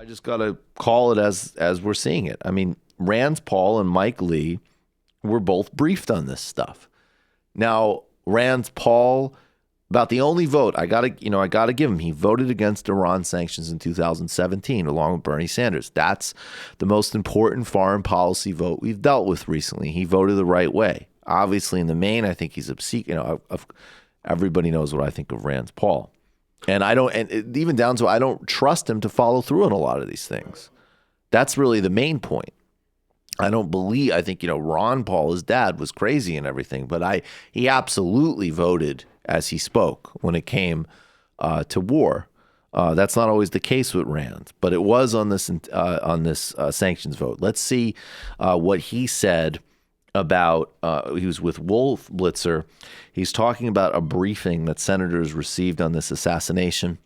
I just got to call it as we're seeing it. I mean, Rand Paul and Mike Lee were both briefed on this stuff. Now, Rand Paul, about the only vote I got to give him. He voted against Iran sanctions in 2017, along with Bernie Sanders. That's the most important foreign policy vote we've dealt with recently. He voted the right way. Obviously, in the main, I think he's everybody knows what I think of Rand Paul. And even down to I don't trust him to follow through on a lot of these things. That's really the main point. I think Ron Paul, his dad, was crazy and everything, but he absolutely voted as he spoke when it came to war. That's not always the case with Rand, but it was on this sanctions vote. Let's see what he said about. He was with Wolf Blitzer. He's talking about a briefing that senators received on this assassination,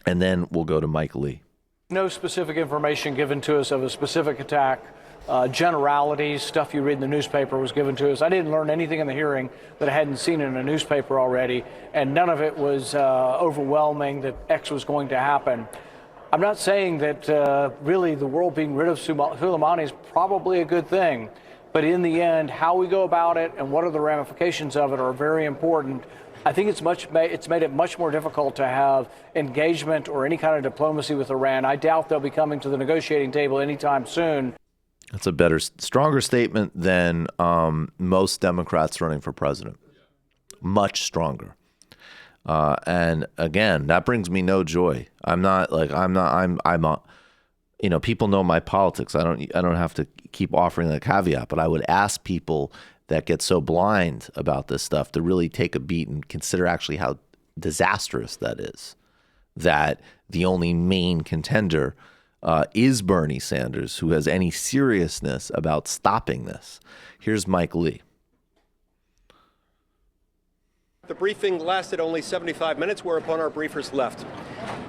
and then we'll go to Mike Lee. No specific information given to us of a specific attack. Generalities, stuff you read in the newspaper was given to us. I didn't learn anything in the hearing that I hadn't seen in a newspaper already, and none of it was overwhelming that X was going to happen. I'm not saying that really the world being rid of Soleimani is probably a good thing, but in the end, how we go about it and what are the ramifications of it are very important. I think it's made it much more difficult to have engagement or any kind of diplomacy with Iran. I doubt they'll be coming to the negotiating table anytime soon. That's a better, stronger statement than most Democrats running for president. Much stronger. And again, that brings me no joy. People know my politics. I don't have to keep offering that caveat, but I would ask people that get so blind about this stuff to really take a beat and consider actually how disastrous that is. That the only main contender is Bernie Sanders, who has any seriousness about stopping this. Here's Mike Lee. The briefing lasted only 75 minutes, whereupon our briefers left.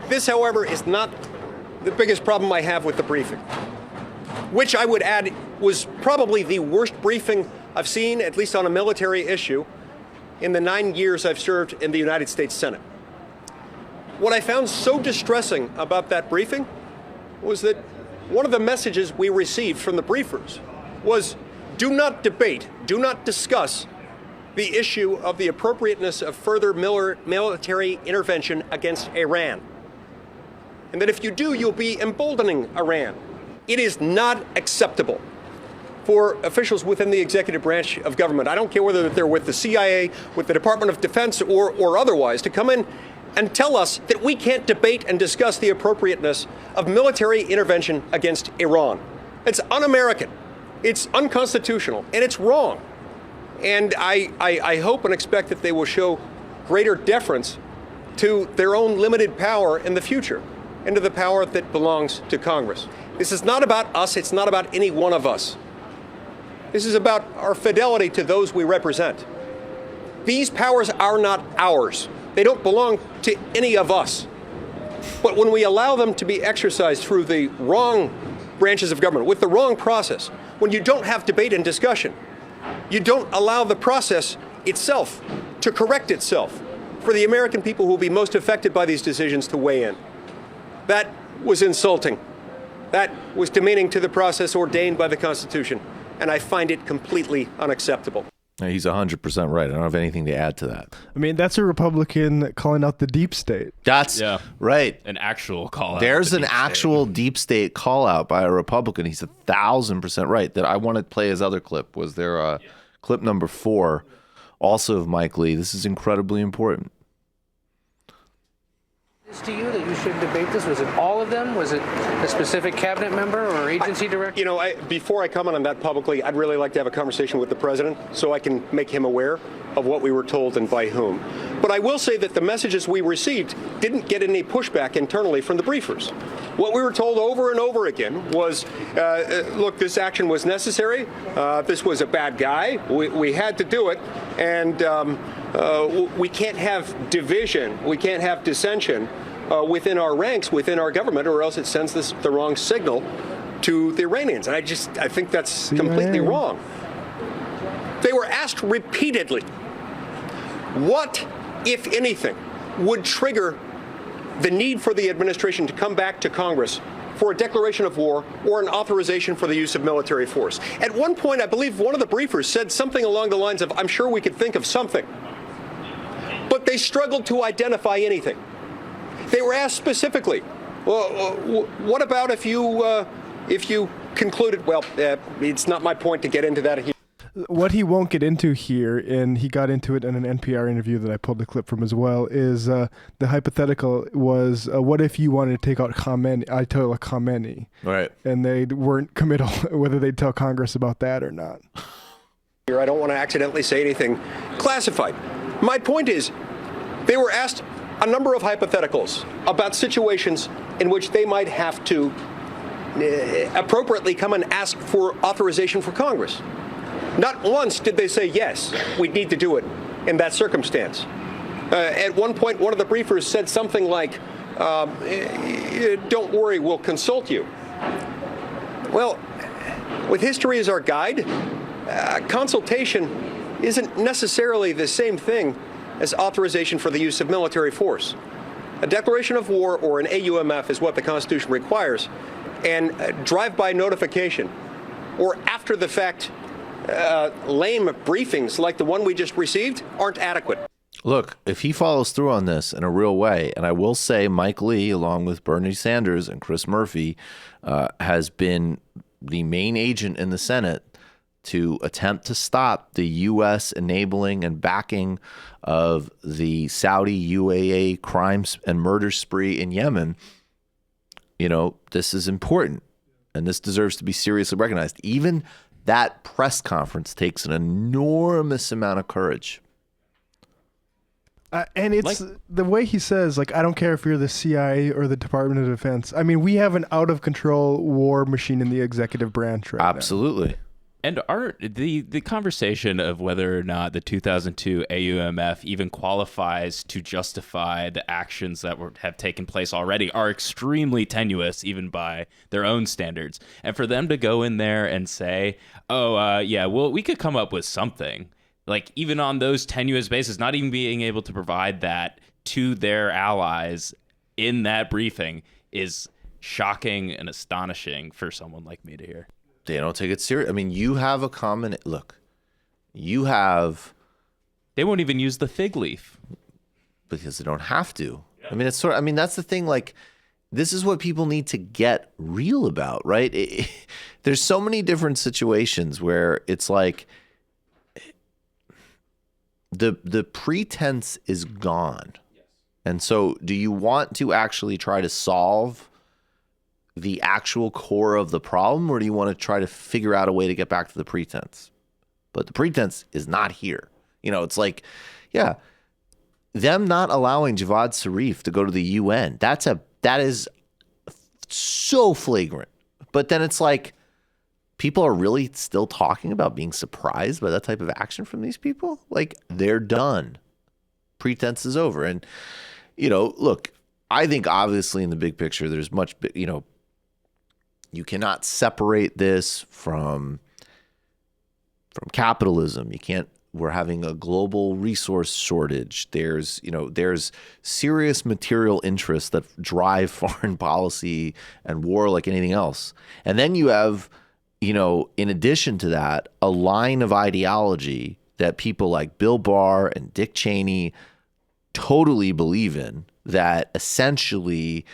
This, however, is not the biggest problem I have with the briefing, which I would add was probably the worst briefing I've seen, at least on a military issue, in the 9 years I've served in the United States Senate. What I found so distressing about that briefing was that one of the messages we received from the briefers was, do not debate, do not discuss the issue of the appropriateness of further military intervention against Iran. And that if you do, you'll be emboldening Iran. It is not acceptable for officials within the executive branch of government, I don't care whether they're with the CIA, with the Department of Defense, or otherwise, to come in and tell us that we can't debate and discuss the appropriateness of military intervention against Iran. It's un-American, it's unconstitutional, and it's wrong. And I hope and expect that they will show greater deference to their own limited power in the future, and to the power that belongs to Congress. This is not about us, it's not about any one of us. This is about our fidelity to those we represent. These powers are not ours. They don't belong to any of us. But when we allow them to be exercised through the wrong branches of government, with the wrong process, when you don't have debate and discussion, you don't allow the process itself to correct itself for the American people who will be most affected by these decisions to weigh in. That was insulting. That was demeaning to the process ordained by the Constitution, and I find it completely unacceptable. He's 100% right. I don't have anything to add to that. I mean, that's a Republican calling out the deep state. That's right. An actual call out. There's an actual deep state call out by a Republican. He's 1,000% right. That I want to play his other clip. Was there clip number 4, also of Mike Lee? This is incredibly important. To you that you should debate this? Was it all of them? Was it a specific cabinet member or agency director? Before I comment on that publicly, I'd really like to have a conversation with the president so I can make him aware of what we were told and by whom. But I will say that the messages we received didn't get any pushback internally from the briefers. What we were told over and over again was, look, this action was necessary. This was a bad guy. We had to do it. And we can't have division. We can't have dissension within our ranks, within our government, or else it sends the wrong signal to the Iranians. And I think that's completely wrong. They were asked repeatedly, what, if anything, would trigger the need for the administration to come back to Congress for a declaration of war or an authorization for the use of military force. At one point, I believe one of the briefers said something along the lines of, I'm sure we could think of something. But they struggled to identify anything. They were asked specifically, well, what about if you concluded, well, it's not my point to get into that here. What he won't get into here, and he got into it in an NPR interview that I pulled a clip from as well, is the hypothetical was, what if you wanted to take out Ayatollah Khamenei? Right. And they weren't committal whether they'd tell Congress about that or not. I don't want to accidentally say anything classified. My point is, they were asked a number of hypotheticals about situations in which they might have to appropriately come and ask for authorization for Congress. Not once did they say, yes, we need to do it in that circumstance. At one point, one of the briefers said something like, don't worry, we'll consult you. Well, with history as our guide, consultation isn't necessarily the same thing as authorization for the use of military force. A declaration of war or an AUMF is what the Constitution requires, and drive-by notification or after-the-fact lame briefings like the one we just received aren't adequate. Look, if he follows through on this in a real way, and I will say Mike Lee, along with Bernie Sanders and Chris Murphy, has been the main agent in the Senate to attempt to stop the U.S. enabling and backing of the Saudi UAE crimes and murder spree in Yemen. You know, this is important, and this deserves to be seriously recognized. Even that press conference takes an enormous amount of courage. And it's the way he says, like, I don't care if you're the CIA or the Department of Defense. I mean, we have an out-of-control war machine in the executive branch right now. Absolutely. And the conversation of whether or not the 2002 AUMF even qualifies to justify the actions that have taken place already are extremely tenuous, even by their own standards. And for them to go in there and say, yeah, well, we could come up with something, like even on those tenuous bases, not even being able to provide that to their allies in that briefing is shocking and astonishing for someone like me to hear. They don't take it serious. I mean, you have a common look. You have. They won't even use the fig leaf Because they don't have to. Yeah. I mean, it's sort of, I mean, that's the thing. Like, this is what people need to get real about, right? There's so many different situations where it's like the pretense is gone. Yes. And so do you want to actually try to solve the actual core of the problem, or do you want to try to figure out a way to get back to the pretense? But the pretense is not here. You know, it's like, yeah, them not allowing Javad Zarif to go to the UN, that is so flagrant. But then it's like, people are really still talking about being surprised by that type of action from these people. Like, they're done. Pretense is over. And, you know, look, I think obviously in the big picture, there's much, you know, you cannot separate this from capitalism. You can't. We're having a global resource shortage. There's serious material interests that drive foreign policy and war like anything else. And then you have, you know, in addition to that, a line of ideology that people like Bill Barr and Dick Cheney totally believe in, that essentially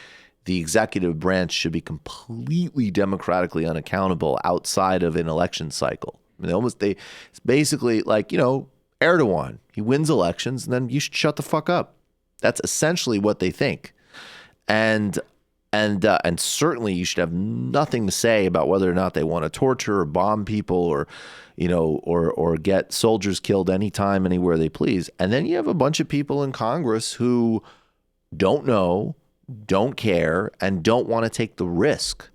the executive branch should be completely democratically unaccountable outside of an election cycle. I mean, it's basically like, you know, Erdogan, he wins elections and then you should shut the fuck up. That's essentially what they think. And certainly you should have nothing to say about whether or not they want to torture or bomb people or, you know, or get soldiers killed anytime, anywhere they please. And then you have a bunch of people in Congress who don't know, don't care, and don't want to take the risk.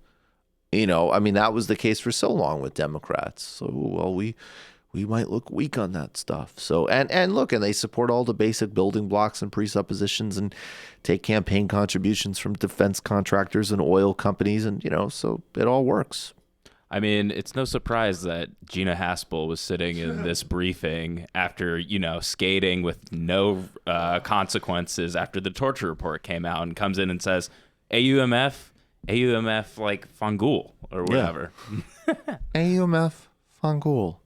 You know, I mean, that was the case for so long with Democrats. So, well, we might look weak on that stuff. So, and look, and they support all the basic building blocks and presuppositions and take campaign contributions from defense contractors and oil companies. And, you know, so it all works. I mean, it's no surprise that Gina Haspel was sitting in this briefing after, you know, skating with no consequences after the torture report came out, and comes in and says, AUMF AUMF like Fangool or whatever. AUMF Fangool.